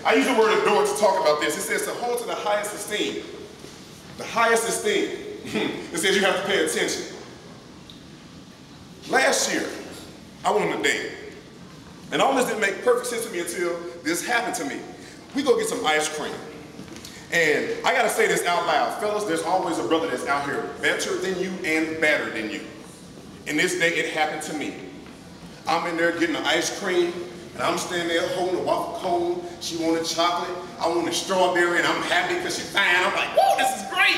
I use the word adore to talk about this. It says to hold to the highest esteem. The highest esteem. It says you have to pay attention. Last year, I went on a date. And all this didn't make perfect sense to me until this happened to me. We go get some ice cream. And I gotta say this out loud. Fellas, there's always a brother that's out here better than you and better than you. And this day it happened to me. I'm in there getting the ice cream, and I'm standing there holding a waffle cone. She wanted chocolate, I wanted strawberry, and I'm happy because she's fine. I'm like, whoa, this is great.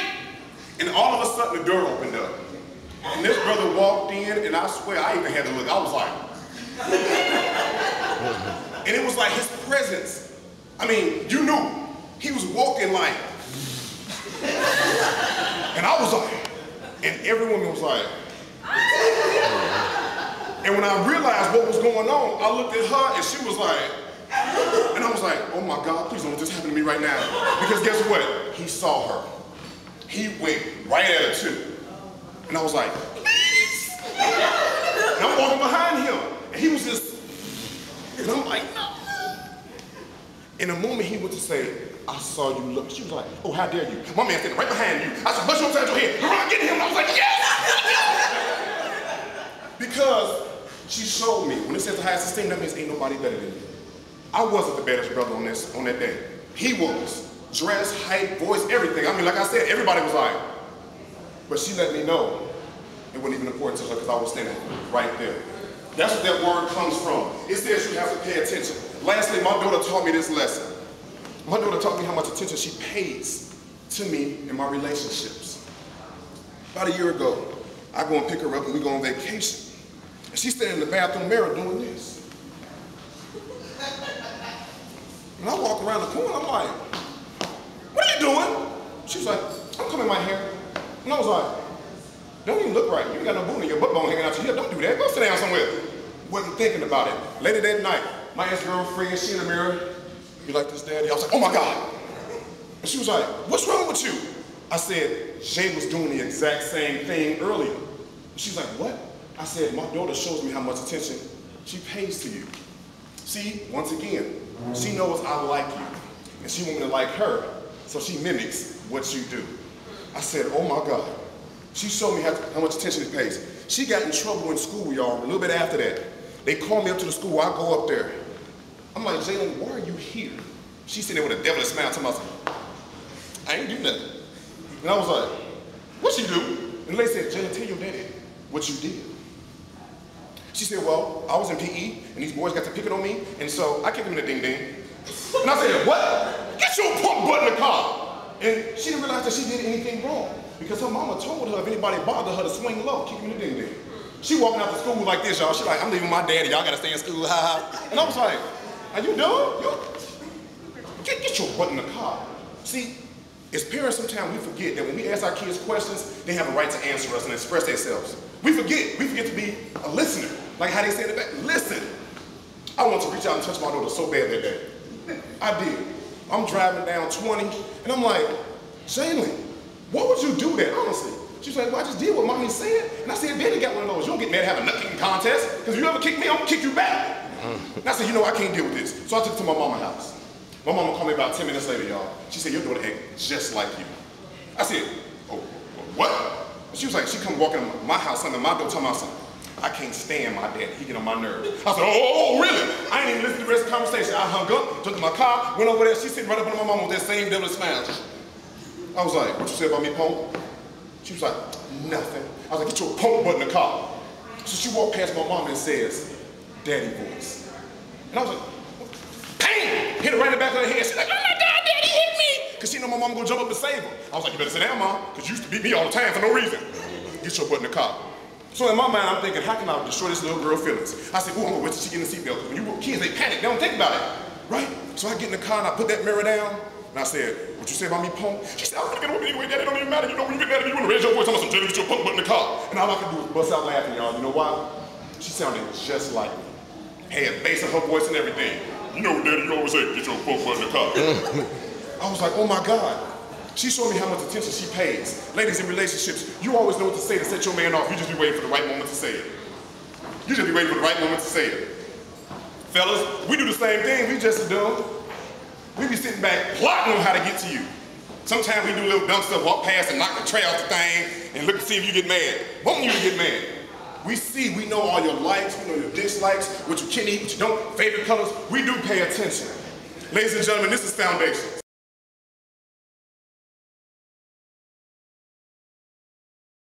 And all of a sudden the door opened up. And this brother walked in, and I swear I even had to look. I was like, and it was like his presence. I mean, you knew. He was walking like, and I was like, and every woman was like, and when I realized what was going on, I looked at her and she was like, and I was like, oh my God, please don't let this happen to me right now. Because guess what? He saw her. He went right at her too. And I was like, please. And I'm walking behind him. And he was just, and I'm like, no. In a moment he went to say, I saw you look. She was like, oh, how dare you? My man's standing right behind you. I said, bust your upside your head. Run, get him. And I was like, yes! Because she showed me, when it says the highest esteem, that means ain't nobody better than you. I wasn't the baddest brother on that day. He was. Dress, height, voice, everything. I mean, like I said, everybody was like, but she let me know it wasn't even important to her because I was standing right there. That's what that word comes from. It says you have to pay attention. Lastly, my daughter taught me this lesson. My daughter taught me how much attention she pays to me in my relationships. About a year ago, I go and pick her up and we go on vacation. And she's standing in the bathroom mirror doing this. And I walk around the corner, I'm like, what are you doing? She was like, I'm combing my hair. And I was like, don't even look right. You ain't got no bone in your butt bone hanging out your head. Don't do that. Go sit down somewhere. Wasn't thinking about it. Later that night, my ex-girlfriend, she in the mirror. You like this, Daddy? I was like, oh my God. And she was like, what's wrong with you? I said, Jay was doing the exact same thing earlier. She's like, what? I said, my daughter shows me how much attention she pays to you. See, once again, she knows I like you. And she wants me to like her, so she mimics what you do. I said, oh my God. She showed me how much attention it pays. She got in trouble in school, y'all, a little bit after that. They called me up to the school, I go up there. I'm like, Jalen, why are you here? She's sitting there with a devilish smile to myself. I ain't do nothing. And I was like, what you do? And the lady said, Jalen, tell your daddy what you did. She said, well, I was in PE, and these boys got to picking on me, and so I kicked them in the ding-ding. And I said, what? Get your punk butt in the car. And she didn't realize that she did anything wrong, because her mama told her if anybody bothered her to swing low, kick him in the ding-ding. She walking out to school like this, y'all. She like, I'm leaving my daddy, y'all gotta stay in school, ha ha. And I was like, are you done? Get your butt in the car. See, as parents, sometimes we forget that when we ask our kids questions, they have a right to answer us and express themselves. We forget to be a listener. Like how they say in the back, listen. I want to reach out and touch my daughter so bad that day. I did. I'm driving down 20, and I'm like, Jalen, what would you do that, honestly? She's like, well, I just did what mommy said. And I said, Daddy got one of those. You don't get mad at having a nut kicking contest, because if you ever kick me, I'm gonna kick you back. And I said, you know, I can't deal with this. So I took it to my mama's house. My mama called me about 10 minutes later, y'all. She said, your daughter act just like you. I said, oh, what? And she was like, she come walking in my house under my door, telling me something. I can't stand my dad. He get on my nerves. I said, oh, really? I ain't even listened to the rest of the conversation. I hung up, jumped in my car, went over there. She's sitting right up under my mama with that same devilish smile. I was like, what you say about me, punk? She was like, nothing. I was like, get your punk butt in the car. So she walked past my mom and says, Daddy voice. And I was like, bang! Hit her right in the back of her head. She's like, oh my God, Daddy hit me! Because she know my mom gonna jump up and save her. I was like, you better sit down, Mom, because you used to beat me all the time for no reason. Get your butt in the car. So in my mind, I'm thinking, how can I destroy this little girl's feelings? I said, ooh, I'm gonna wait till she get in the seatbelt. When you kids, they panic, they don't think about it, right? So I get in the car and I put that mirror down, and I said, what you say about me, punk? She said, I'm gonna get over anyway, Daddy, it don't even matter. You know, when you get mad at me, you wanna raise your voice, I'm gonna get your punk butt in the car. And all I could do was bust out laughing, y'all. You know why? She sounded just like me. Had bass in her voice and everything. You know, Daddy, you always say, get your punk butt in the car. I was like, oh my God. She showed me how much attention she pays. Ladies in relationships, you always know what to say to set your man off. You just be waiting for the right moment to say it. You just be waiting for the right moment to say it. Fellas, we do the same thing, we just as dumb. We be sitting back plotting on how to get to you. Sometimes we do a little dumb stuff, walk past and knock the tray off the thing and look to see if you get mad. Want you to get mad. We know all your likes, we know your dislikes, what you can eat, what you don't, favorite colors. We do pay attention. Ladies and gentlemen, this is Foundation.